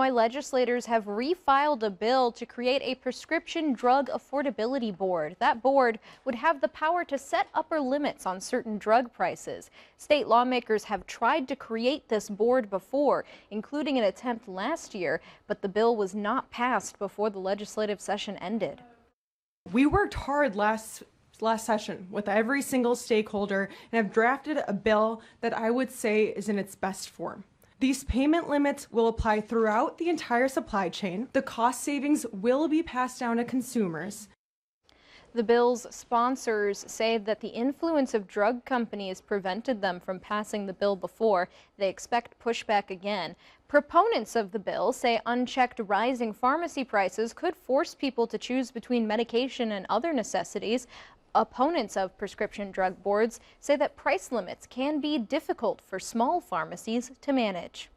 Legislators have refiled a bill to create a prescription drug affordability board. That board would have the power to set upper limits on certain drug prices. State lawmakers have tried to create this board before, including an attempt last year, but the bill was not passed before the legislative session ended. We worked hard last session with every single stakeholder and have drafted a bill that I would say is in its best form. These payment limits will apply throughout the entire supply chain. The cost savings will be passed down to consumers. The bill's sponsors say that the influence of drug companies prevented them from passing the bill before. They expect pushback again. Proponents of the bill say unchecked rising pharmacy prices could force people to choose between medication and other necessities. Opponents of prescription drug boards say that price limits can be difficult for small pharmacies to manage.